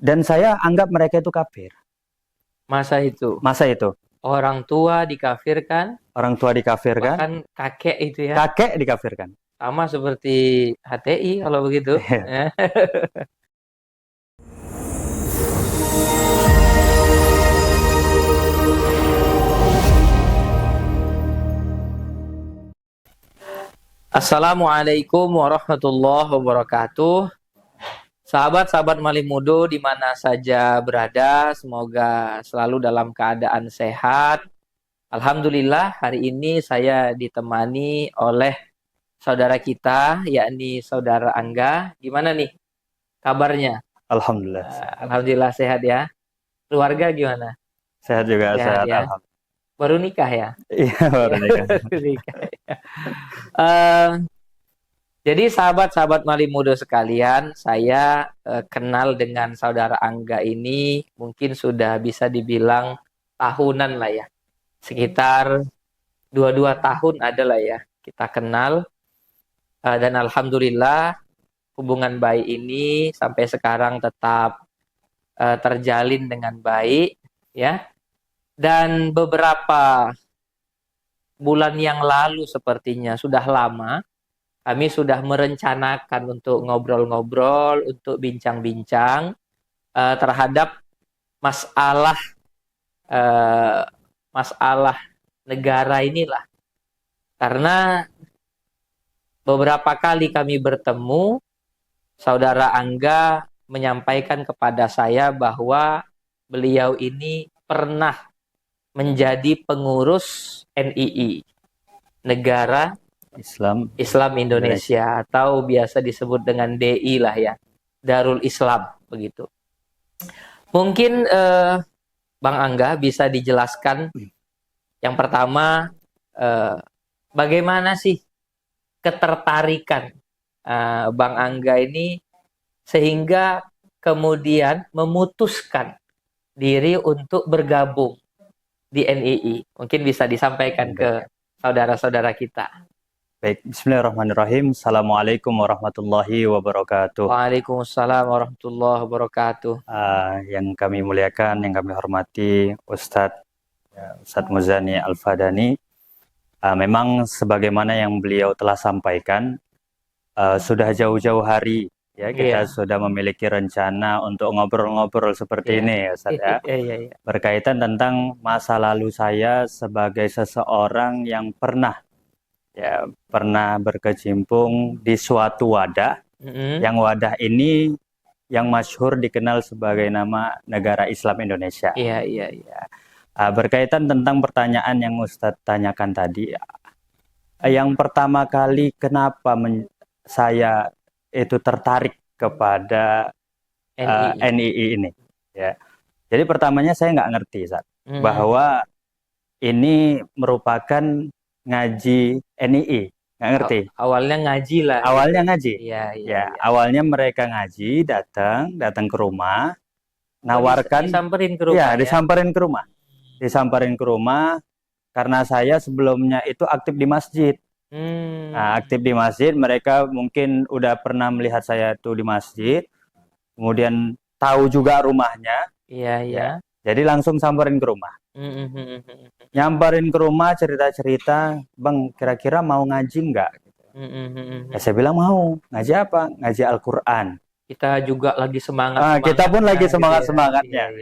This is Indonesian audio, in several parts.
Dan saya anggap mereka itu kafir. Masa itu Masa itu orang tua dikafirkan, orang tua dikafirkan, bahkan kakek itu ya, kakek dikafirkan. sama seperti HTI kalau begitu. Ya. Assalamualaikum warahmatullahi wabarakatuh. Sahabat-sahabat Malimudo di mana saja berada, semoga selalu dalam keadaan sehat. Alhamdulillah, hari ini saya ditemani oleh saudara kita, yakni saudara Angga. Gimana nih kabarnya? Alhamdulillah. Alhamdulillah sehat ya. Keluarga gimana? Sehat juga, Sehat sehat. ya. Alhamdulillah. Baru nikah ya? Iya, baru nikah. Baru nikah ya. Eh, jadi sahabat-sahabat Malimudo sekalian, saya kenal dengan saudara Angga ini mungkin sudah bisa dibilang tahunan lah ya. Sekitar 22 tahun ada lah ya kita kenal. Dan alhamdulillah hubungan baik ini sampai sekarang tetap terjalin dengan baik ya. Dan beberapa bulan yang lalu sepertinya sudah lama kami sudah merencanakan untuk ngobrol-ngobrol, untuk bincang-bincang terhadap masalah eh, masalah negara inilah. Karena beberapa kali kami bertemu, saudara Angga menyampaikan kepada saya bahwa beliau ini pernah menjadi pengurus NII, Negara Islam Indonesia, atau biasa disebut dengan DI lah ya, Darul Islam begitu. Mungkin Bang Angga bisa dijelaskan yang pertama bagaimana sih ketertarikan Bang Angga ini sehingga kemudian memutuskan diri untuk bergabung di NII. Mungkin bisa disampaikan ke saudara-saudara kita. Baik, bismillahirrahmanirrahim. Assalamualaikum warahmatullahi wabarakatuh. Waalaikumsalam warahmatullahi wabarakatuh. Yang kami muliakan, yang kami hormati Ustadz Muzani Al-Fadani. Memang sebagaimana yang beliau telah sampaikan, sudah jauh-jauh hari ya kita sudah memiliki rencana untuk ngobrol-ngobrol seperti ini, Ustadz ya. Berkaitan tentang masa lalu saya sebagai seseorang yang pernah berkecimpung di suatu wadah, yang wadah ini yang masyhur dikenal sebagai nama Negara Islam Indonesia. Berkaitan tentang pertanyaan yang Ustadz tanyakan tadi, yang pertama kali kenapa saya itu tertarik kepada NII ini, ya. Jadi pertamanya saya nggak ngerti, bahwa ini merupakan ngaji NII, nggak ngerti. Awalnya ngaji lah. Awalnya ngaji. Awalnya mereka ngaji, datang ke rumah, nawarkan. Disamperin ke rumah. Disamperin ke rumah, karena saya sebelumnya itu aktif di masjid. Aktif di masjid, mereka mungkin udah pernah melihat saya itu di masjid, kemudian tahu juga rumahnya. Jadi langsung samperin ke rumah. Nyamperin ke rumah, cerita-cerita, Bang, kira-kira mau ngaji nggak? Saya bilang mau. Ngaji apa? Ngaji Al-Quran. Kita juga lagi semangat. Kita pun lagi semangat-semangatnya.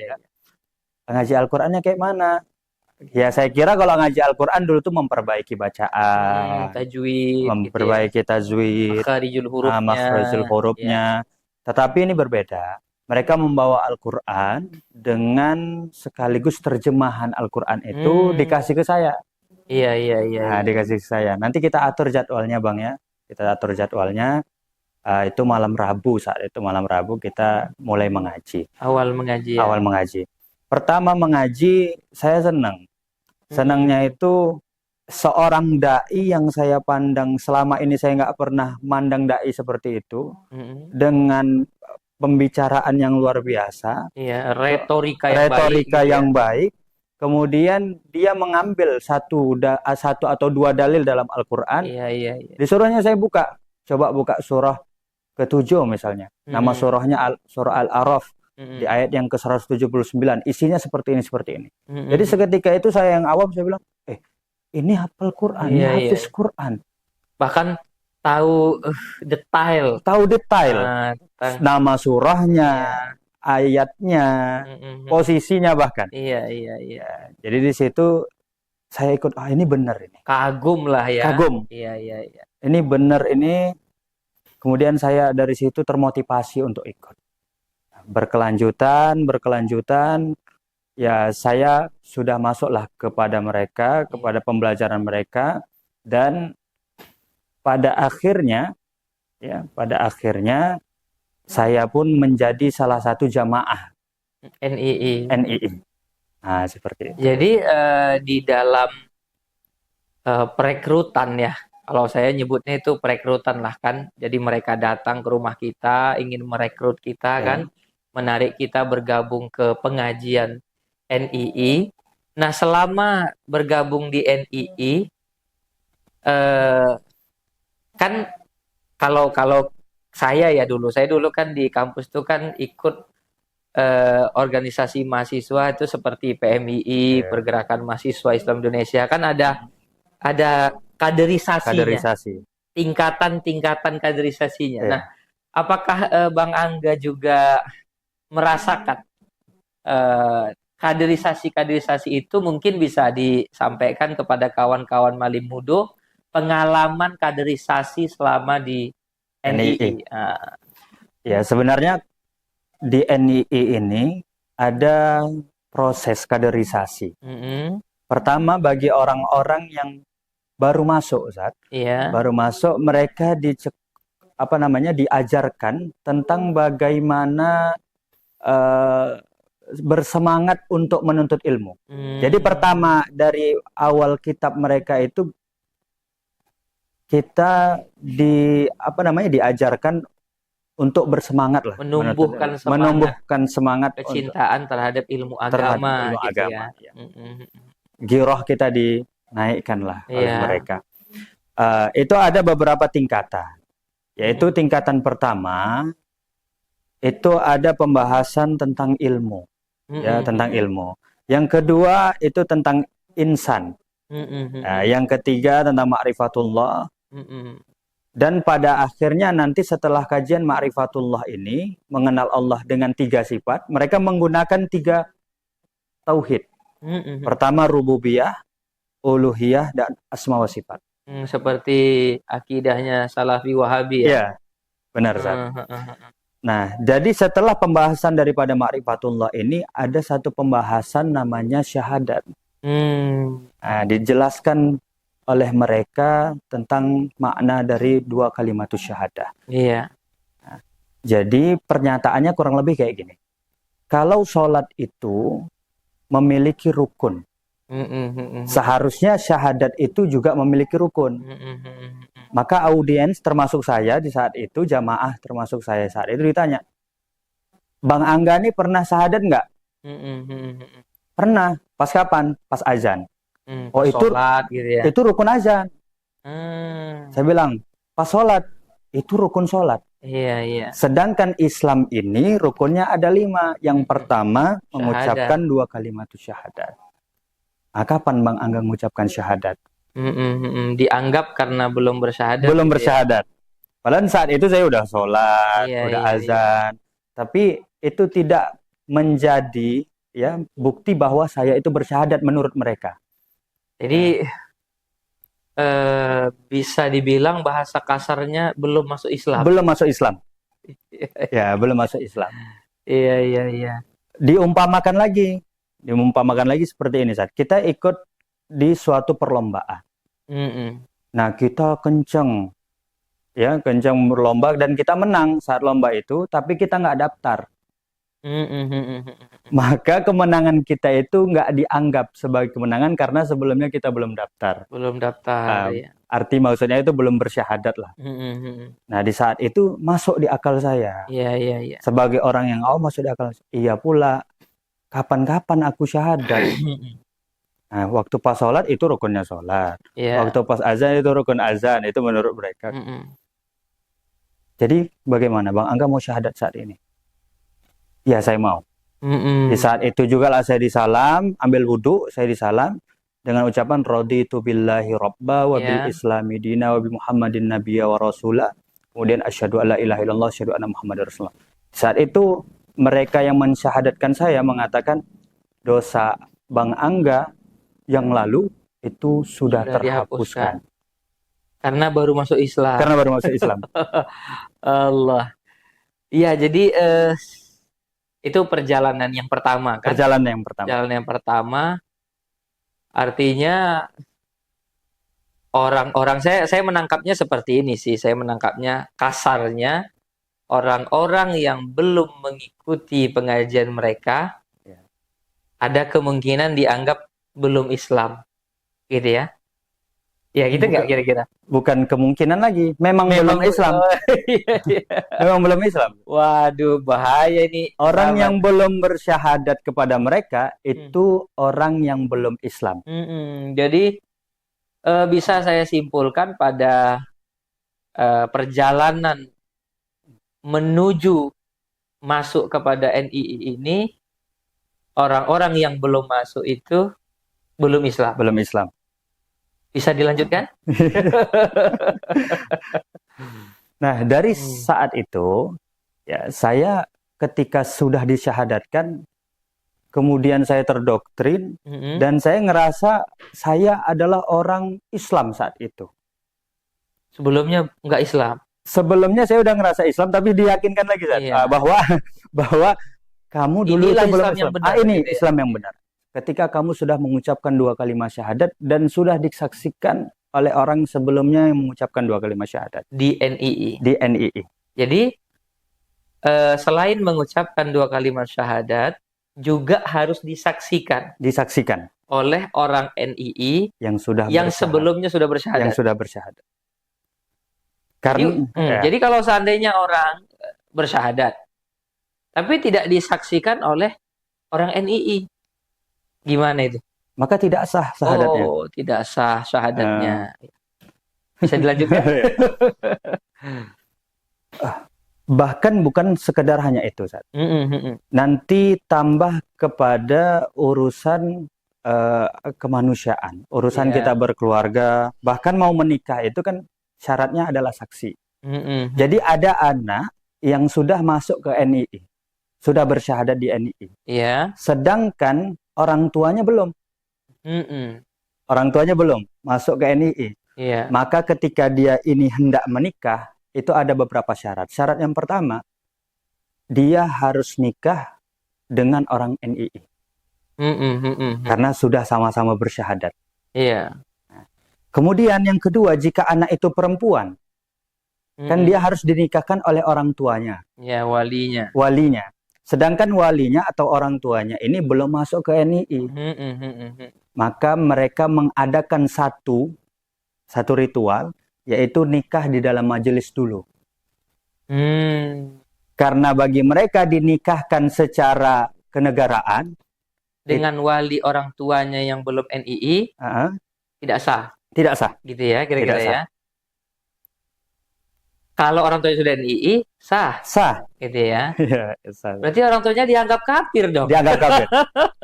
Ngaji Al-Qurannya kayak mana? Ya saya kira kalau ngaji Al-Quran dulu tuh memperbaiki bacaan, tajwid, memperbaiki tajwid, makhrijul hurufnya. Tetapi ini berbeda. Mereka membawa Al-Quran dengan sekaligus terjemahan Al-Quran itu dikasih ke saya. Dikasih ke saya. Nanti kita atur jadwalnya, Bang ya. Kita atur jadwalnya. Itu malam Rabu, saat itu malam Rabu kita mulai mengaji. Awal mengaji. Awal mengaji. Pertama mengaji, saya senang. Senangnya itu seorang dai yang saya pandang selama ini saya nggak pernah mandang dai seperti itu, dengan pembicaraan yang luar biasa, retorika yang baik. Kemudian dia mengambil satu atau dua dalil dalam Al-Quran. Disuruhnya saya coba buka surah ke-7 misalnya. Nama surahnya surah Al-A'raf. Di ayat yang ke-179, isinya seperti ini, seperti ini. Mm-mm. Jadi seketika itu saya yang awam, saya bilang, ini hafal Quran, ini Iya, iya. hafiz Quran. Bahkan tahu detail Tahu detail, tentang nama surahnya, iya. ayatnya, Mm-mm. posisinya bahkan. Iya, iya, iya. Jadi di situ saya ikut, ini benar ini. Kagum lah ya. Kagum. Iya, iya, iya. Ini benar ini. Kemudian saya dari situ termotivasi untuk ikut. Berkelanjutan, ya saya sudah masuklah kepada mereka, kepada pembelajaran mereka, dan pada akhirnya saya pun menjadi salah satu jamaah NII. Nah, seperti itu. Jadi di dalam perekrutan ya, kalau saya nyebutnya itu perekrutan lah kan. Jadi mereka datang ke rumah kita, ingin merekrut kita kan, menarik kita bergabung ke pengajian NII. Nah, selama bergabung di NII, kan kalau saya dulu kan di kampus tuh kan ikut organisasi mahasiswa itu seperti PMII, Pergerakan Mahasiswa Islam Indonesia, kan ada kaderisasinya, tingkatan kaderisasinya. Nah, apakah Bang Angga juga merasakan kaderisasi itu mungkin bisa disampaikan kepada kawan-kawan Malim Mudo, pengalaman kaderisasi selama di NII? Ya, sebenarnya di NII ini ada proses kaderisasi. Pertama, bagi orang-orang yang baru masuk, Ustaz. Baru masuk, mereka diajarkan tentang bagaimana bersemangat untuk menuntut ilmu. Jadi pertama dari awal kitab mereka itu kita diajarkan untuk bersemangat lah, menumbuhkan semangat kecintaan terhadap ilmu agama, ya. Giroh kita dinaikkan lah oleh mereka. Itu ada beberapa tingkatan, yaitu tingkatan pertama itu ada pembahasan tentang ilmu, tentang ilmu. Yang kedua itu tentang insan. Yang ketiga tentang ma'rifatullah. Dan pada akhirnya nanti setelah kajian ma'rifatullah ini, mengenal Allah dengan 3 sifat, mereka menggunakan 3 tauhid. Pertama rububiyah, uluhiyah, dan asma wa sifat. Seperti akidahnya Salafi Wahabi ya? Iya, benar, Ustaz. Nah, jadi setelah pembahasan daripada ma'rifatullah ini, ada satu pembahasan namanya syahadat. Nah, dijelaskan oleh mereka tentang makna dari 2 kalimatus syahadah. Iya. Nah, jadi pernyataannya kurang lebih kayak gini. Kalau sholat itu memiliki rukun, seharusnya syahadat itu juga memiliki rukun. Maka audiens termasuk saya di saat itu, jamaah termasuk saya saat itu ditanya, Bang Angga nih pernah syahadat nggak? Pernah. Pas kapan? Pas azan. Oh itu sholat, gitu ya? Itu rukun azan. Saya bilang pas sholat itu rukun sholat. Iya. Sedangkan Islam ini rukunnya ada 5. Yang pertama mengucapkan 2 kalimatus syahadat. Nah, kapan Bang Angga mengucapkan syahadat? Dianggap karena belum bersyahadat. Belum bersyahadat. Padahal saat itu saya udah sholat, udah azan. Tapi itu tidak menjadi bukti bahwa saya itu bersyahadat menurut mereka. Jadi bisa dibilang bahasa kasarnya belum masuk Islam. Belum masuk Islam. Ya, belum masuk Islam. Iya. Diumpamakan lagi seperti ini, Ustaz. Kita ikut di suatu perlombaan. Nah, kita kenceng berlomba dan kita menang saat lomba itu, tapi kita nggak daftar. Maka kemenangan kita itu nggak dianggap sebagai kemenangan karena sebelumnya kita belum daftar. Ya. Arti maksudnya itu belum bersyahadat lah. Nah, di saat itu masuk di akal saya. Iya. Sebagai orang yang masuk di akal. Iya pula. Kapan-kapan aku syahadat. Nah, waktu pas sholat itu rukunnya sholat. Waktu pas azan itu rukun azan. Itu menurut mereka. Jadi bagaimana Bang Angga mau syahadat saat ini? Ya, saya mau. Di saat itu juga lah saya disalam, ambil wudhu, saya disalam dengan ucapan raditu billahi robba wa bil islami dina wa bi Muhammadin nabiyya wa rasula. Kemudian asyhadu alla ilaha illallah asyhadu anna Muhammadar rasulullah. Saat itu mereka yang mensyahadatkan saya mengatakan dosa Bang Angga yang lalu itu sudah terhapuskan. Karena baru masuk Islam. Karena baru masuk Islam. Allah. Iya, jadi itu perjalanan yang pertama kan? Perjalanan yang pertama. Perjalanan yang pertama artinya orang-orang, saya menangkapnya seperti ini sih. Saya menangkapnya kasarnya, orang-orang yang belum mengikuti pengajian mereka ada kemungkinan dianggap belum Islam, gitu ya. Ya gitu nggak kira-kira? Bukan kemungkinan lagi, memang belum Islam. Memang belum Islam. Waduh, bahaya ini. Orang yang belum bersyahadat kepada mereka itu orang yang belum Islam. Jadi bisa saya simpulkan pada perjalanan menuju masuk kepada NII ini, orang-orang yang belum masuk itu belum Islam. Belum Islam. Bisa dilanjutkan? Nah, dari saat itu, ya saya ketika sudah disyahadatkan, kemudian saya terdoktrin, dan saya ngerasa saya adalah orang Islam saat itu. Sebelumnya nggak Islam? Sebelumnya saya udah ngerasa Islam, tapi diyakinkan lagi bahwa kamu dulu Inilah itu belum Islam Islam. yang benar, Ini gitu ya? Islam yang benar. Ketika kamu sudah mengucapkan 2 kalimat syahadat dan sudah disaksikan oleh orang sebelumnya yang mengucapkan 2 kalimat syahadat Di NII. di NII. Jadi selain mengucapkan 2 kalimat syahadat, juga harus disaksikan oleh orang NII yang sebelumnya sudah bersyahadat. Yang sudah bersyahadat. Karena jadi kalau seandainya orang bersyahadat, tapi tidak disaksikan oleh orang NII, gimana itu? Maka tidak sah syahadatnya. Oh, tidak sah syahadatnya. Bisa dilanjutkan? Bahkan bukan sekedar hanya itu, Ustaz. Nanti tambah kepada urusan kemanusiaan, urusan kita berkeluarga, bahkan mau menikah itu kan syaratnya adalah saksi. Jadi ada anak yang sudah masuk ke NII, sudah bersyahadat di NII. Sedangkan orang tuanya belum. Orang tuanya belum masuk ke NII. Maka ketika dia ini hendak menikah, itu ada beberapa syarat. Syarat yang pertama, dia harus nikah dengan orang NII. Karena sudah sama-sama bersyahadat. Kemudian yang kedua, jika anak itu perempuan, kan dia harus dinikahkan oleh orang tuanya. Walinya. Sedangkan walinya atau orang tuanya ini belum masuk ke NII. Maka mereka mengadakan satu ritual, yaitu nikah di dalam majelis dulu. Karena bagi mereka dinikahkan secara kenegaraan dengan wali orang tuanya yang belum NII, tidak sah. Tidak sah. Gitu ya, kira-kira ya. Kalau orang tuanya sudah NII, sah. Sah. Gitu ya. Sah. Berarti orang tuanya dianggap kafir dong. Dianggap kafir.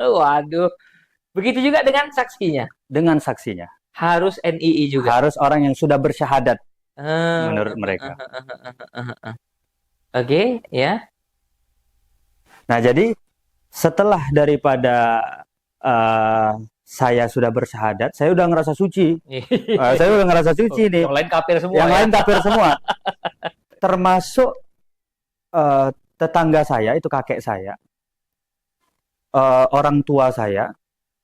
Waduh. Begitu juga dengan saksinya. Dengan saksinya. Harus NII juga. Harus orang yang sudah bersyahadat. Menurut mereka. Oke, ya. Nah, jadi setelah daripada saya sudah bersyahadat, saya udah ngerasa suci. Saya udah ngerasa suci nih. Yang lain kafir semua. Yang lain kafir semua. Termasuk tetangga saya, itu kakek saya. Orang tua saya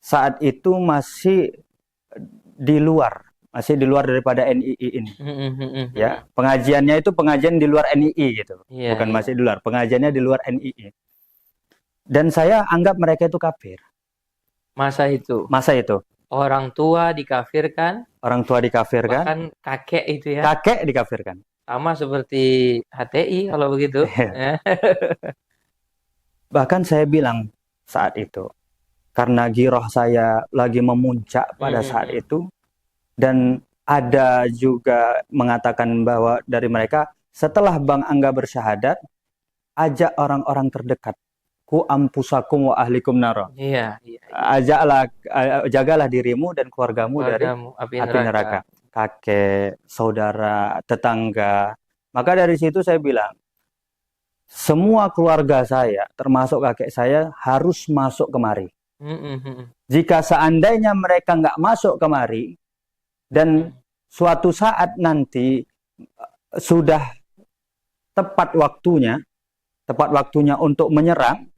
saat itu masih di luar daripada NII ini. Ya, pengajiannya itu pengajian di luar NII gitu. Bukan masih di luar, pengajiannya di luar NII. Dan saya anggap mereka itu kafir. Masa itu. Orang tua dikafirkan. Bahkan kakek itu ya. Kakek dikafirkan. Sama seperti HTI kalau begitu. Bahkan saya bilang saat itu, karena giroh saya lagi memuncak pada saat itu, dan ada juga mengatakan bahwa dari mereka, setelah Bang Angga bersyahadat, ajak orang-orang terdekat ku anfusakum wa ahlikum nara. Iya, iya. Jagalah dirimu dan keluargamu dari Keluargamu, api api neraka. Kakek, saudara, tetangga. Maka dari situ saya bilang, semua keluarga saya, termasuk kakek saya, harus masuk kemari. Jika seandainya mereka nggak masuk kemari, dan suatu saat nanti sudah tepat waktunya untuk menyerang,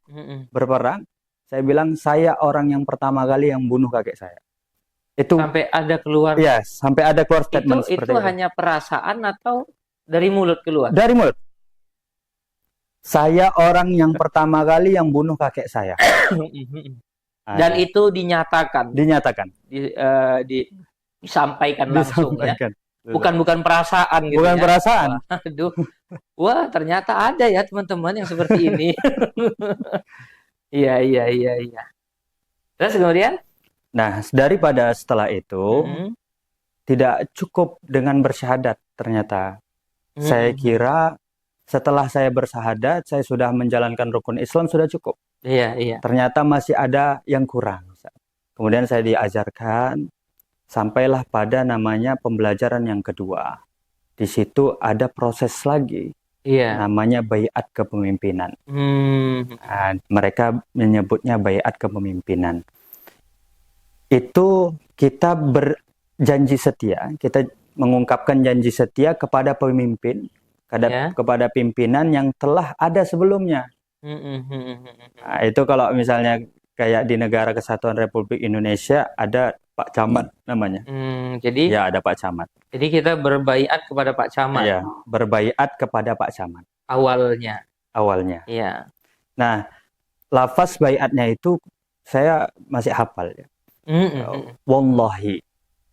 berperang, saya bilang, saya orang yang pertama kali yang bunuh kakek saya. Itu sampai ada keluar. Ya, sampai ada keluar statement seperti itu. Itu hanya perasaan atau dari mulut keluar? Dari mulut. Saya orang yang pertama kali yang bunuh kakek saya. Dan itu dinyatakan. Disampaikan langsung. Ya. Bukan perasaan gitu. Bukan perasaan. Aduh. Wah, ternyata ada ya teman-teman yang seperti ini. Iya. Terus kemudian? Nah, daripada setelah itu tidak cukup dengan bersyahadat ternyata. Saya kira setelah saya bersyahadat, saya sudah menjalankan rukun Islam sudah cukup. Iya. Ternyata masih ada yang kurang. Kemudian saya diajarkan, sampailah pada namanya pembelajaran yang kedua. Di situ ada proses lagi. Iya. Namanya baiat kepemimpinan. Nah, mereka menyebutnya baiat kepemimpinan. Itu kita berjanji setia, kita mengungkapkan janji setia kepada pemimpin, kepada pimpinan yang telah ada sebelumnya. Nah, itu kalau misalnya kayak di Negara Kesatuan Republik Indonesia ada Pak Camat namanya. Jadi ya ada Pak Camat. Jadi kita berbaiat kepada Pak Camat. Iya, berbaiat kepada Pak Camat. Awalnya. Iya. Nah, lafaz baiatnya itu saya masih hafal ya. Wallahi.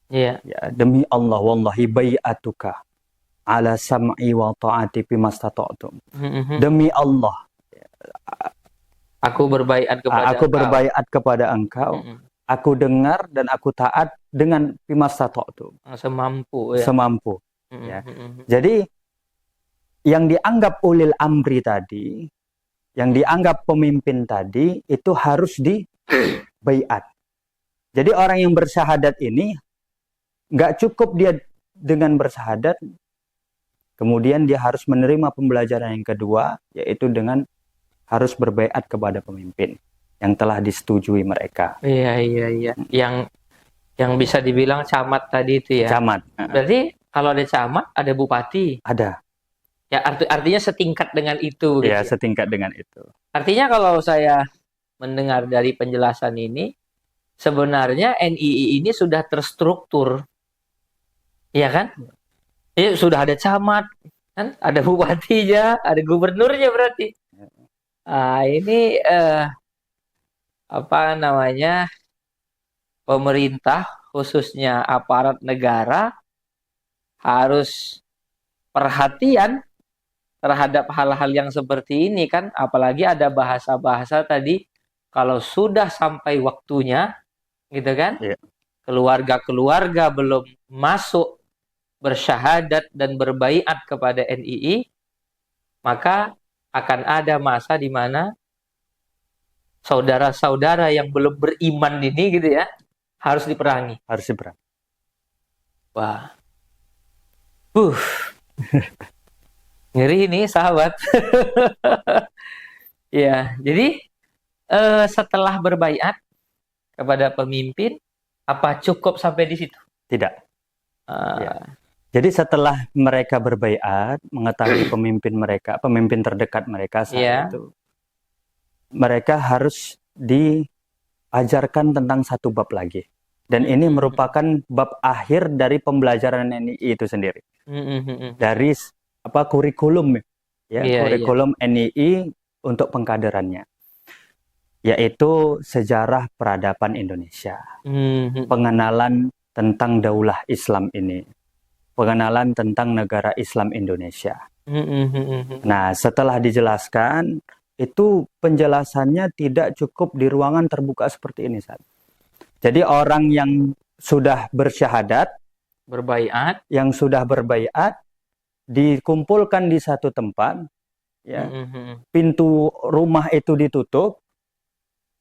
Iya. Ya, demi Allah, wallahi bai'atuka ala sam'i wa ta'ati bimastata'tum. Demi Allah, aku berbaiat kepada engkau. Aku dengar dan aku taat dengan bimastata'tum. Semampu ya. Semampu. Ya. Jadi yang dianggap ulil amri tadi, yang dianggap pemimpin tadi itu harus dibaiat. Jadi orang yang bersyahadat ini nggak cukup dia dengan bersyahadat, kemudian dia harus menerima pembelajaran yang kedua, yaitu dengan harus berbaiat kepada pemimpin yang telah disetujui mereka. Iya. Yang bisa dibilang camat tadi itu ya. Camat. Berarti kalau ada camat, ada bupati. Ada. Ya artinya setingkat dengan itu. Ya, setingkat dengan itu. Artinya kalau saya mendengar dari penjelasan ini, sebenarnya NII ini sudah terstruktur, ya kan? Ya, sudah ada camat, kan? Ada bupatinya, ada gubernurnya berarti. Ini pemerintah khususnya aparat negara harus perhatian terhadap hal-hal yang seperti ini kan, apalagi ada bahasa-bahasa tadi kalau sudah sampai waktunya. Gitu kan? Yeah. Keluarga-keluarga belum masuk bersyahadat dan berbaiat kepada NII, maka akan ada masa di mana saudara-saudara yang belum beriman ini gitu ya, harus diperangi. Harus diperangi. Wah. Ngeri ini sahabat. Ya, jadi setelah berbaiat kepada pemimpin, apa cukup sampai di situ? Tidak. Ya. Jadi setelah mereka berbaiat, mengetahui pemimpin mereka, pemimpin terdekat mereka saat itu, mereka harus diajarkan tentang satu bab lagi. Dan ini merupakan bab akhir dari pembelajaran NII itu sendiri. Dari kurikulum kurikulum NII untuk pengkaderannya. Yaitu sejarah peradaban Indonesia. Pengenalan tentang daulah Islam ini. Pengenalan tentang negara Islam Indonesia. Nah, setelah dijelaskan, itu penjelasannya tidak cukup di ruangan terbuka seperti ini, Sat. Jadi orang yang sudah bersyahadat, berbaiat, yang sudah berbaiat, dikumpulkan di satu tempat, ya. Mhm. Pintu rumah itu ditutup,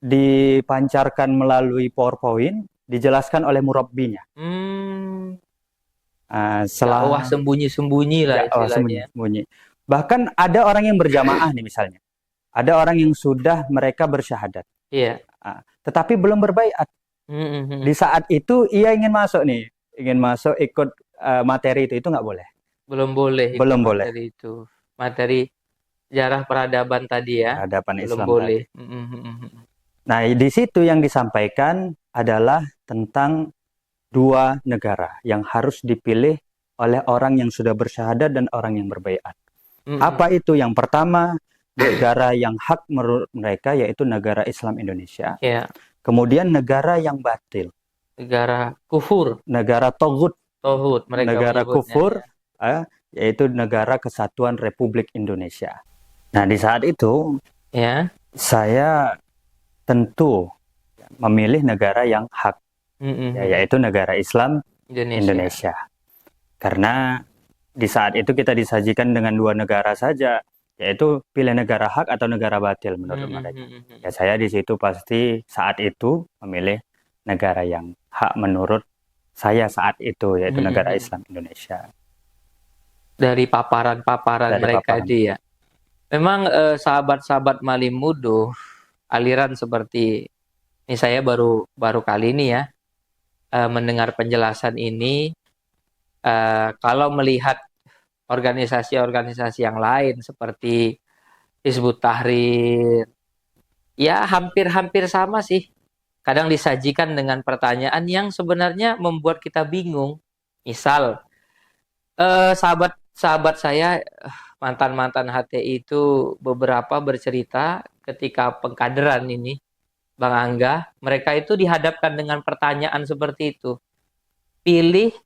dipancarkan melalui PowerPoint, dijelaskan oleh murabbinya. Hmm. Dakwah Setelah sembunyi-sembunyi lah istilahnya. sembunyi-sembunyi. Bahkan ada orang yang berjamaah nih misalnya. Ada orang yang sudah mereka bersyahadat. Iya. Tetapi belum berbaiat. Mhm. Di saat itu ia ingin masuk nih, ingin masuk ikut materi itu nggak boleh. Belum boleh ikut Belum boleh. materi itu. Materi sejarah peradaban tadi ya. Peradaban Belum Islam boleh. tadi. Nah, di situ yang disampaikan adalah tentang dua negara yang harus dipilih oleh orang yang sudah bersyahadat dan orang yang berbaiat. Apa itu? Yang pertama, negara yang hak menurut mereka yaitu negara Islam Indonesia. Ya. Kemudian negara yang batil. Negara kufur. Negara togut. Tohut mereka Negara menyebutnya, kufur, ya. Yaitu Negara Kesatuan Republik Indonesia. Nah, di saat itu, ya, saya tentu memilih negara yang hak, yaitu negara Islam Indonesia. Karena di saat itu kita disajikan dengan dua negara saja, yaitu pilih negara hak atau negara batil menurut mereka. Ya, saya di situ pasti saat itu memilih negara yang hak menurut saya saat itu, yaitu negara Islam Indonesia. Dari paparan-paparan mereka itu ya. Memang sahabat-sahabat Malim Mudo, aliran seperti ini saya baru kali ini ya mendengar penjelasan ini. Kalau melihat organisasi-organisasi yang lain seperti Hizbut Tahrir, ya hampir-hampir sama sih. Kadang disajikan dengan pertanyaan yang sebenarnya membuat kita bingung. Misal, sahabat saya mantan-mantan HTI itu beberapa bercerita ketika pengkaderan ini, Bang Angga, mereka itu dihadapkan dengan pertanyaan seperti itu. Pilih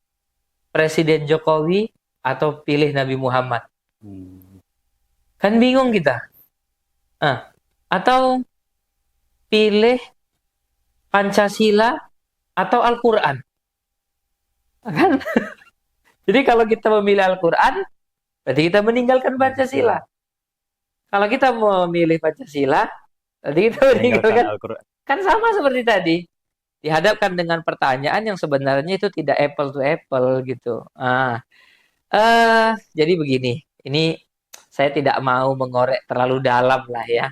Presiden Jokowi atau pilih Nabi Muhammad? Kan bingung kita. Atau pilih Pancasila atau Al-Quran? Kan? Jadi kalau kita memilih Al-Quran, berarti kita meninggalkan Pancasila. Kalau kita memilih Pancasila, berarti kita meninggalkan Al-Quran. Kan sama seperti tadi. Dihadapkan dengan pertanyaan yang sebenarnya itu tidak apple to apple gitu. Jadi begini, ini saya tidak mau mengorek terlalu dalam lah ya.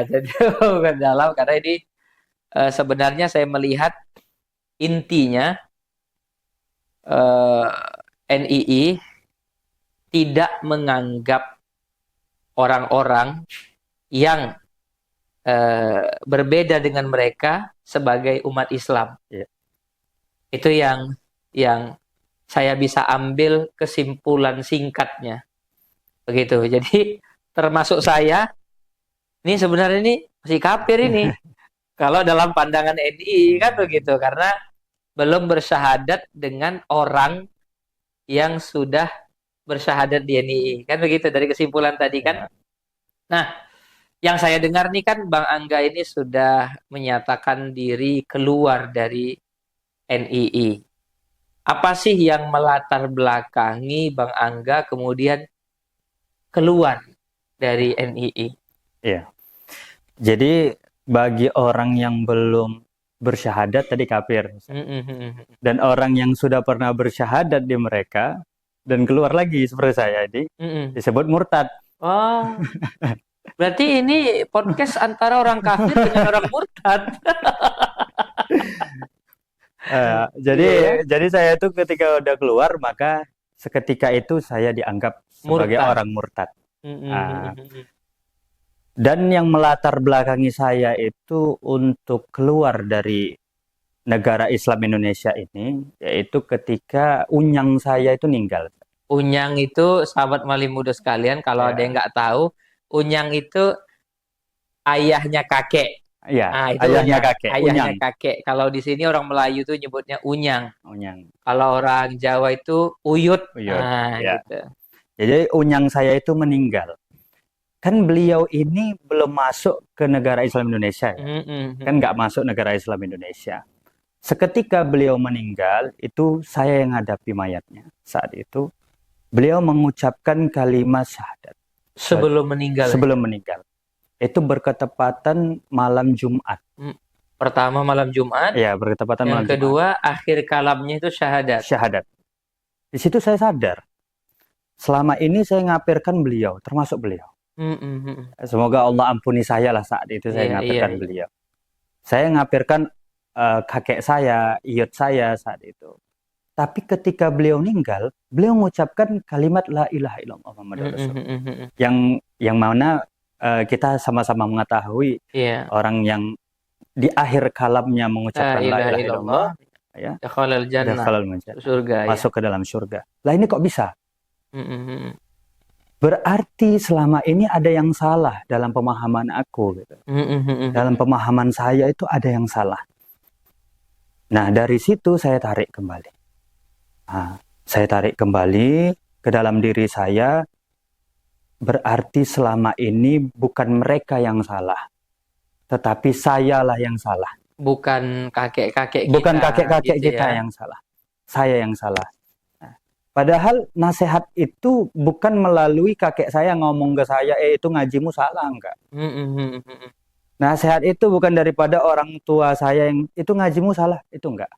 Jadi bukan dalam karena ini sebenarnya saya melihat intinya NII tidak menganggap orang-orang yang berbeda dengan mereka sebagai umat Islam. Itu yang saya bisa ambil kesimpulan singkatnya. Begitu. Jadi termasuk saya ini sebenarnya ini masih kafir ini. Kalau dalam pandangan NII kan begitu, karena belum bersyahadat dengan orang yang sudah bersyahadat di NII. Kan begitu dari kesimpulan tadi kan. Nah, yang saya dengar nih kan Bang Angga ini sudah menyatakan diri keluar dari NII. Apa sih yang melatar belakangi Bang Angga kemudian keluar dari NII? Iya. Jadi bagi orang yang belum bersyahadat tadi kafir. Dan orang yang sudah pernah bersyahadat di mereka dan keluar lagi seperti saya ini disebut murtad. Oh. Berarti ini podcast antara orang kafir dengan orang murtad. Jadi saya itu ketika udah keluar maka seketika itu saya dianggap sebagai orang murtad. Dan yang melatar belakangi saya itu untuk keluar dari negara Islam Indonesia ini, yaitu ketika unyang saya itu meninggal. Unyang itu, sahabat Malim Muda sekalian, kalau ada yang nggak tahu, unyang itu ayahnya kakek. Iya, ayahnya kakek. Ayahnya kakek. Kalau di sini orang Melayu itu nyebutnya unyang. Kalau orang Jawa itu uyut. Gitu. Jadi unyang saya itu meninggal. Kan beliau ini belum masuk ke negara Islam Indonesia ya? Kan nggak masuk negara Islam Indonesia. Seketika beliau meninggal, itu saya yang hadapi mayatnya. Saat itu, beliau mengucapkan kalimat syahadat. Sebelum meninggal. Sebelum meninggal. Itu berketepatan malam Jumat. Pertama malam Jumat. Ya, berketepatan malam Yang kedua akhir kalamnya itu syahadat. Syahadat. Di situ saya sadar. Selama ini saya ngapirkan beliau, termasuk beliau. Semoga Allah ampuni saya lah saat itu saya ngapirkan beliau. Saya ngapirkan kakek saya, iyut saya saat itu. Tapi ketika beliau meninggal, beliau mengucapkan kalimat la ilaha illallah Muhammadur Rasulullah. Yang mana kita sama-sama mengetahui orang yang di akhir kalamnya mengucapkan la ilaha illallah, ya, dakhalal jannah, surga, masuk ke dalam surga. Lah ini kok bisa? Berarti selama ini ada yang salah dalam pemahaman aku, gitu. Dalam pemahaman saya itu ada yang salah. Nah, dari situ saya tarik kembali. Saya tarik kembali ke dalam diri saya. Berarti selama ini bukan mereka yang salah, tetapi sayalah yang salah. Bukan kakek-kakek kita. Bukan kakek-kakek gitu kita yang salah. Saya yang salah. Padahal nasihat itu bukan melalui kakek saya ngomong ke saya, itu ngajimu salah, enggak. Nasihat itu bukan daripada orang tua saya yang itu ngajimu salah, itu enggak.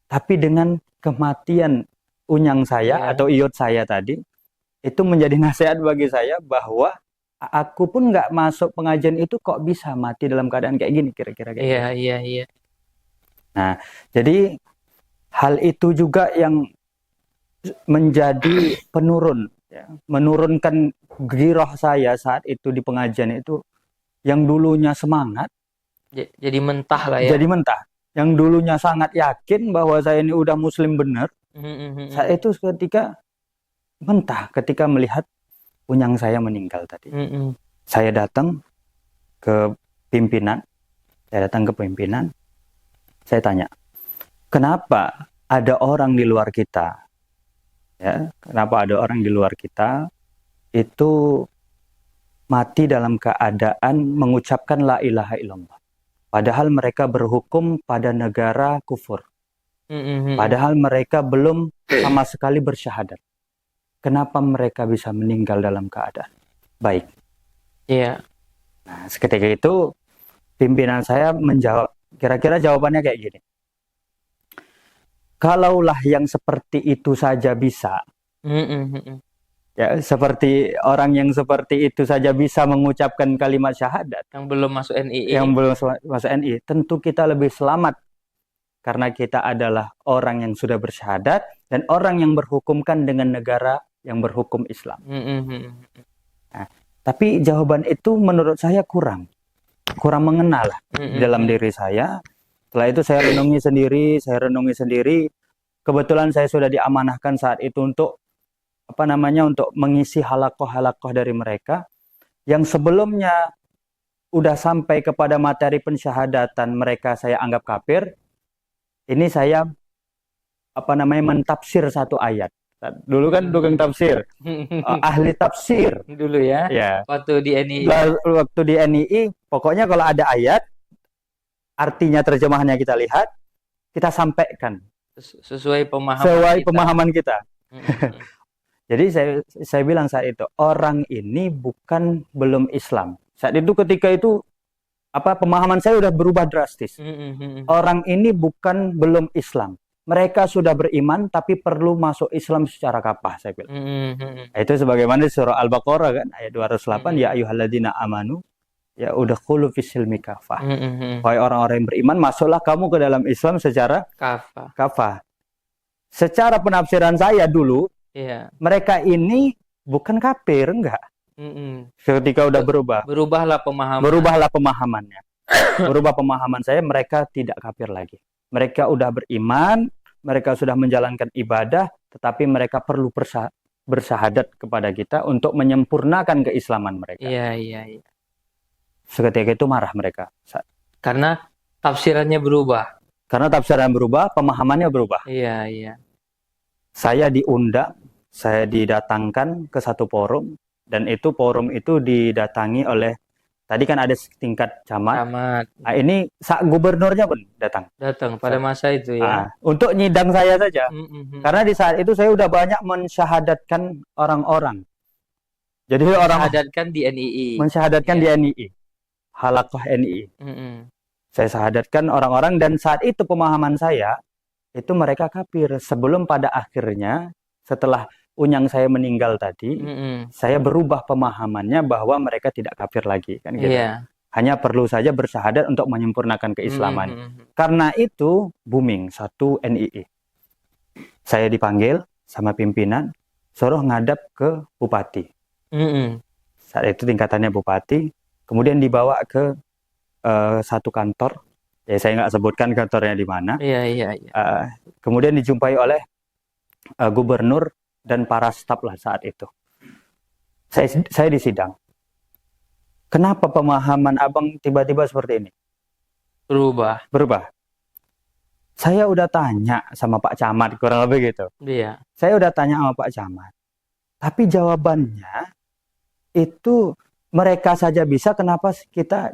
Tapi dengan kematian unyang saya atau iyut saya tadi, itu menjadi nasihat bagi saya bahwa aku pun nggak masuk pengajian itu kok bisa mati dalam keadaan kayak gini, kira-kira kayak gitu. Iya. Nah, jadi hal itu juga yang menjadi penurun, ya, menurunkan giroh saya saat itu di pengajian itu, yang dulunya semangat, jadi mentah lah ya. Jadi mentah. Yang dulunya sangat yakin bahwa saya ini udah muslim benar, saat itu ketika mentah ketika melihat unyang saya meninggal tadi. Saya datang ke pimpinan, saya tanya, kenapa ada orang di luar kita? Ya, kenapa ada orang di luar kita itu mati dalam keadaan mengucapkan la ilaha illallah. Padahal mereka berhukum pada negara kufur. Padahal mereka belum sama sekali bersyahadat. Kenapa mereka bisa meninggal dalam keadaan baik? Iya. Nah, seketika itu pimpinan saya menjawab, kira-kira jawabannya kayak gini. Kalaulah yang seperti itu saja bisa, ya, seperti orang yang seperti itu saja bisa mengucapkan kalimat syahadat, yang belum masuk NII, tentu kita lebih selamat karena kita adalah orang yang sudah bersyahadat dan orang yang berhukumkan dengan negara yang berhukum Islam. Nah, tapi jawaban itu menurut saya kurang mengenal dalam diri saya. Setelah itu saya renungi sendiri. Kebetulan saya sudah diamanahkan saat itu untuk untuk mengisi halakoh dari mereka yang sebelumnya udah sampai kepada materi pensyahadatan mereka saya anggap kafir. Ini saya mentafsir satu ayat. Dulu kan tukang tafsir, ahli tafsir dulu ya. Waktu di NII, pokoknya kalau ada ayat, artinya terjemahannya kita lihat, kita sampaikan sesuai pemahaman kita. Jadi saya bilang saat itu, orang ini bukan belum Islam. Saat itu ketika itu pemahaman saya sudah berubah drastis. Orang ini bukan belum Islam. Mereka sudah beriman tapi perlu masuk Islam secara kafah, saya bilang. Itu sebagaimana di surah Al-Baqarah kan ayat 208, ya ayyuhalladzina amanu ya udkhulu fis-silmi kafah. Wahai orang-orang yang beriman, masuklah kamu ke dalam Islam secara kafah. Secara penafsiran saya dulu, mereka ini bukan kafir, enggak. Ketika udah berubahlah pemahamannya. Berubah pemahaman saya, mereka tidak kafir lagi. Mereka udah beriman, mereka sudah menjalankan ibadah, tetapi mereka perlu bersyahadat kepada kita untuk menyempurnakan keislaman mereka. Iya. Seketika itu marah mereka. Karena tafsirannya berubah. Pemahamannya berubah. Iya. Saya diundang, saya didatangkan ke satu forum, dan forum itu didatangi oleh, tadi kan ada setingkat camat. Nah, ini gubernurnya pun datang pada masa itu ya. Untuk nyidang saya saja. Karena di saat itu saya udah banyak mensyahadatkan orang-orang. Jadi orang Syahadatkan di NII. mensyahadatkan Ya. di NII, halaqah NII. Mm-mm. Saya syahadatkan orang-orang, dan saat itu pemahaman saya itu mereka kafir. Sebelum pada akhirnya setelah unyang saya meninggal tadi, Mm-mm. saya berubah pemahamannya bahwa mereka tidak kafir lagi, kan gitu. Iya. Hanya perlu saja bersyahadat untuk menyempurnakan keislaman. Mm-mm. Karena itu booming satu NII. Saya dipanggil sama pimpinan, suruh ngadap ke bupati. Mm-mm. Saat itu tingkatannya bupati, kemudian dibawa ke satu kantor. Ya saya nggak sebutkan kantornya di mana. Iya, iya, iya. Kemudian dijumpai oleh gubernur dan para staf lah saat itu. Saya disidang. Kenapa pemahaman abang tiba-tiba seperti ini? Berubah. Saya udah tanya sama Pak Camat, kurang lebih gitu. Iya. Saya udah tanya sama Pak Camat. Tapi jawabannya itu mereka saja bisa, kenapa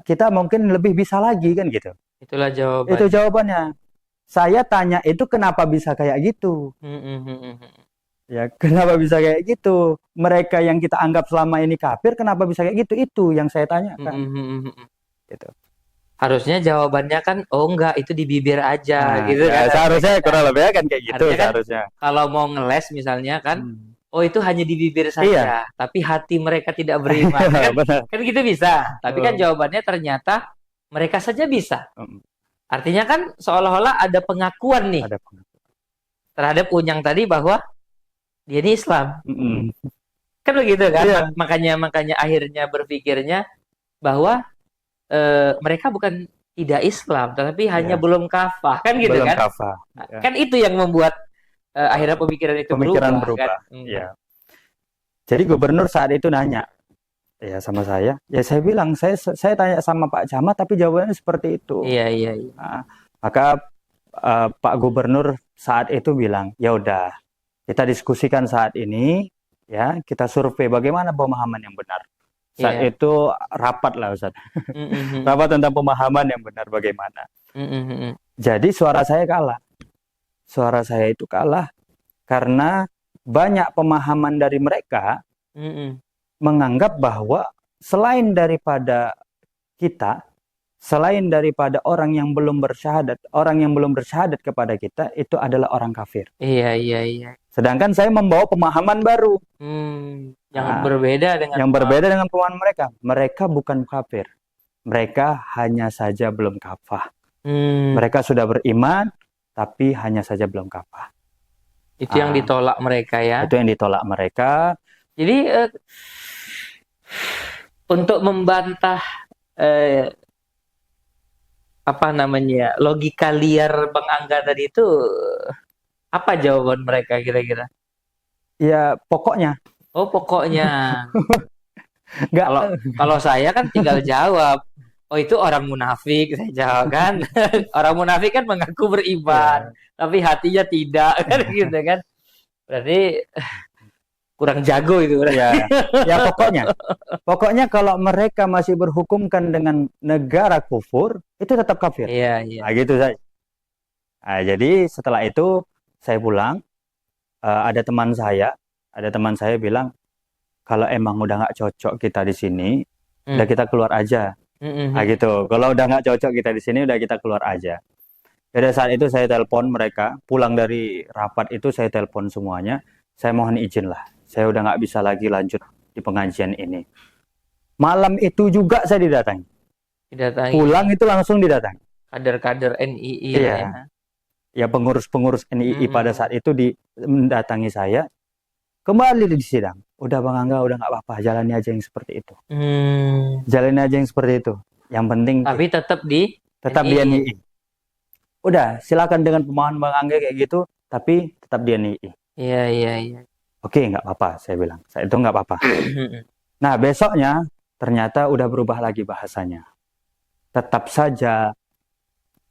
kita mungkin lebih bisa lagi, kan gitu. Itulah jawabannya. Itu jawabannya. Saya tanya itu kenapa bisa kayak gitu? Ya, kenapa bisa kayak gitu? Mereka yang kita anggap selama ini kafir, kenapa bisa kayak gitu? Itu yang saya tanyakan. Gitu. Harusnya jawabannya kan, oh enggak, itu di bibir aja, Nah, gitu ya, kan. seharusnya kurang lebih kan kayak gitu. Artinya kan, Seharusnya. kalau mau ngeles misalnya kan, oh itu hanya di bibir saja, Iya. tapi hati mereka tidak beriman. Kan, Benar. kan gitu bisa. Tapi kan Oh. jawabannya ternyata mereka saja bisa. Artinya kan seolah-olah ada pengakuan nih Ada pengakuan. terhadap unyang tadi bahwa dia ini Islam. Kan begitu kan? Iya. Makanya akhirnya berpikirnya bahwa mereka bukan tidak Islam, tetapi hanya Iya. belum kafah, kan gitu Belum kan? kafah. Ya. Kan itu yang membuat akhirnya pemikiran itu Pemikiran berubah. berubah. Kan? Ya. Jadi gubernur saat itu nanya, ya sama saya. Ya saya bilang, saya tanya sama Pak Camat, tapi jawabannya seperti itu. Iya. Nah, maka Pak Gubernur saat itu bilang, ya udah, kita diskusikan saat ini, ya kita survei bagaimana pemahaman yang benar. Saat itu rapat lah Ustaz. Rapat tentang pemahaman yang benar bagaimana. Jadi suara saya kalah. Suara saya itu kalah karena banyak pemahaman dari mereka menganggap bahwa selain daripada kita, selain daripada orang yang belum bersyahadat kepada kita, itu adalah orang kafir. Iya. Sedangkan saya membawa pemahaman baru. Yang berbeda dengan pemahaman mereka. Mereka bukan kafir. Mereka hanya saja belum kafah. Mereka sudah beriman, tapi hanya saja belum kafah. Itu yang ditolak mereka ya. Itu yang ditolak mereka. Jadi untuk membantah logika liar Bang Angga tadi itu, apa jawaban mereka kira-kira? Ya pokoknya. Oh pokoknya. Nggak. Kalau saya kan tinggal jawab, oh itu orang munafik, saya jawab kan. Orang munafik kan mengaku beriman, tapi hatinya tidak, kan gitu kan. Berarti kurang jago itu. Ya pokoknya kalau mereka masih berhukumkan dengan negara kufur, itu tetap kafir. Iya. Nah, gitu saja. Nah, jadi setelah itu saya pulang, ada teman saya bilang, kalau emang udah nggak cocok kita di sini, udah kita keluar aja. Nah, gitu. Kalau udah nggak cocok kita di sini, udah kita keluar aja. Pada saat itu saya telepon mereka, pulang dari rapat itu saya telepon semuanya, saya mohon izin lah. Saya udah nggak bisa lagi lanjut di pengajian ini. Malam itu juga saya didatangi. Pulang itu langsung didatangi. Kader-kader NII. Iya. Ya pengurus-pengurus NII pada saat itu mendatangi saya. Kembali di sidang. Udah Bang Angga, udah nggak apa-apa. Jalani aja yang seperti itu. Jalani aja yang seperti itu. Yang penting. Tapi tetap di NII. Udah, silakan dengan pemahaman Bang Angga kayak gitu. Tapi tetap di NII. Iya. Oke, nggak apa-apa, saya bilang. Saya itu nggak apa-apa. Nah, besoknya ternyata udah berubah lagi bahasanya. Tetap saja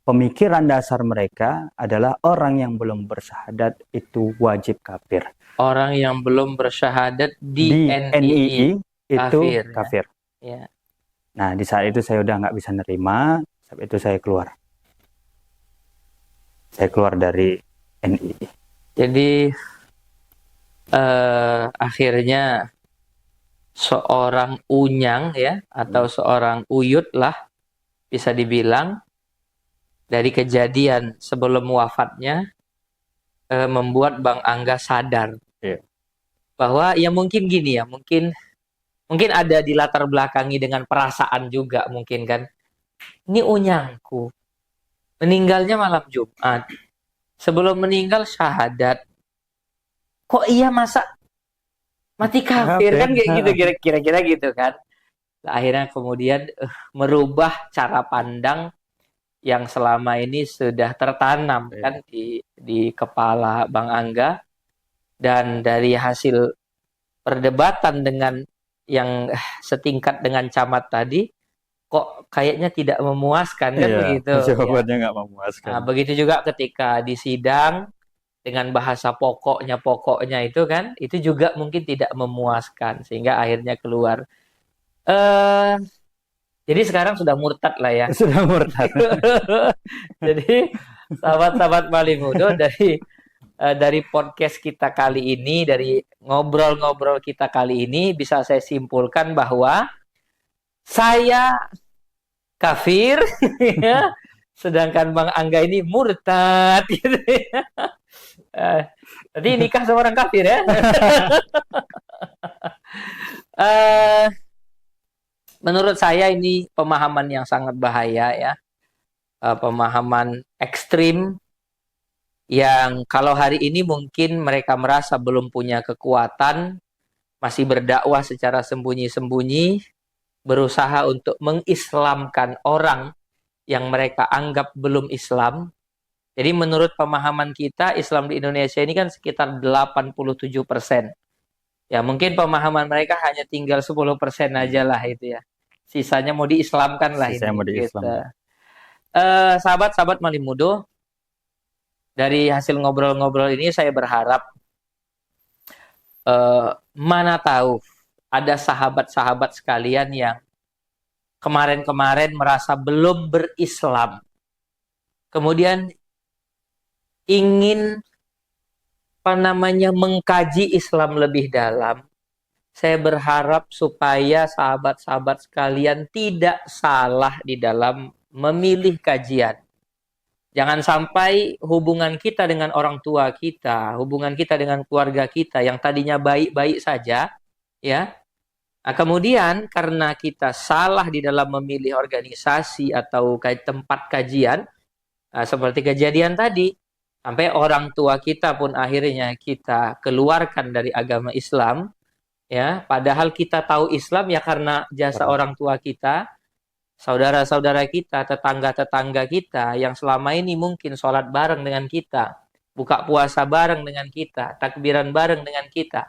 pemikiran dasar mereka adalah orang yang belum bersyahadat itu wajib kafir. Orang yang belum bersyahadat di NII itu kafir. Ya. Nah, di saat itu saya udah nggak bisa nerima. Saat itu saya keluar. Saya keluar dari NII. Jadi akhirnya seorang Unyang ya, atau seorang Uyut lah bisa dibilang, dari kejadian sebelum wafatnya membuat Bang Angga sadar Iya. bahwa ya mungkin gini ya, mungkin ada di latar belakangi dengan perasaan juga mungkin kan. Ini Unyangku meninggalnya malam Jumat. Sebelum meninggal syahadat. Kok iya masa mati kafir kan kayak gitu kira-kira gitu kan. Akhirnya kemudian merubah cara pandang yang selama ini sudah tertanam kan di kepala Bang Angga, dan dari hasil perdebatan dengan yang setingkat dengan camat tadi kok kayaknya tidak memuaskan kan begitu ya. Jawabannya nggak memuaskan. Nah, begitu juga ketika di sidang dengan bahasa pokoknya itu kan, itu juga mungkin tidak memuaskan sehingga akhirnya keluar. Jadi sekarang sudah murtad lah ya. Sudah murtad. Jadi sahabat-sahabat Malimudo, dari podcast kita kali ini, dari ngobrol-ngobrol kita kali ini, bisa saya simpulkan bahwa saya kafir, ya, sedangkan Bang Angga ini murtad. Gitu ya. Tadi nikah sama orang kafir ya. Menurut saya ini pemahaman yang sangat bahaya ya. Pemahaman ekstrim yang kalau hari ini mungkin mereka merasa belum punya kekuatan, masih berdakwah secara sembunyi-sembunyi, berusaha untuk mengislamkan orang yang mereka anggap belum Islam. Jadi menurut pemahaman kita, Islam di Indonesia ini kan sekitar 87%. Ya mungkin pemahaman mereka hanya tinggal 10% aja lah itu ya. Sisanya mau diislamkan lah ini. Mau diislamkan. Sahabat-sahabat Malimudo, dari hasil ngobrol-ngobrol ini saya berharap mana tahu ada sahabat-sahabat sekalian yang kemarin-kemarin merasa belum berislam, kemudian ingin mengkaji Islam lebih dalam. Saya berharap supaya sahabat-sahabat sekalian tidak salah di dalam memilih kajian. Jangan sampai hubungan kita dengan orang tua kita, hubungan kita dengan keluarga kita yang tadinya baik-baik saja, ya. Nah, kemudian karena kita salah di dalam memilih organisasi atau tempat kajian, seperti kejadian tadi, sampai orang tua kita pun akhirnya kita keluarkan dari agama Islam, ya. Padahal kita tahu Islam ya karena jasa orang tua kita, saudara-saudara kita, tetangga-tetangga kita yang selama ini mungkin sholat bareng dengan kita, buka puasa bareng dengan kita, takbiran bareng dengan kita.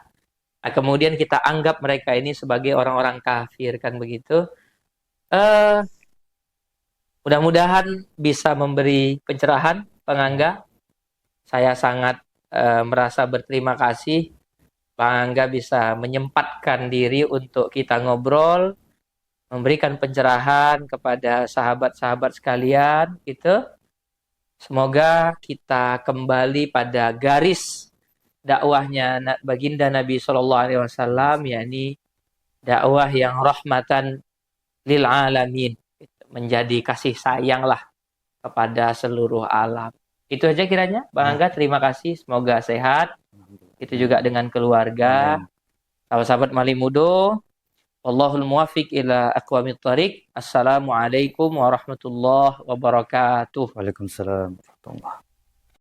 Nah, kemudian kita anggap mereka ini sebagai orang-orang kafir kan begitu. Mudah-mudahan bisa memberi pencerahan, Bang Angga. Saya sangat merasa berterima kasih Bang Angga bisa menyempatkan diri untuk kita ngobrol, memberikan pencerahan kepada sahabat-sahabat sekalian gitu. Semoga kita kembali pada garis dakwahnya baginda Nabi SAW, yakni dakwah yang rahmatan lil alamin, menjadi kasih sayanglah kepada seluruh alam. Itu aja kiranya, Bang Angga. Terima kasih. Semoga sehat. Itu juga dengan keluarga. Sahabat-sahabat Malimudo, wallahul muwaffiq ila aqwamit thariq. Assalamualaikum warahmatullahi wabarakatuh. Waalaikumsalam warahmatullahi wabarakatuh.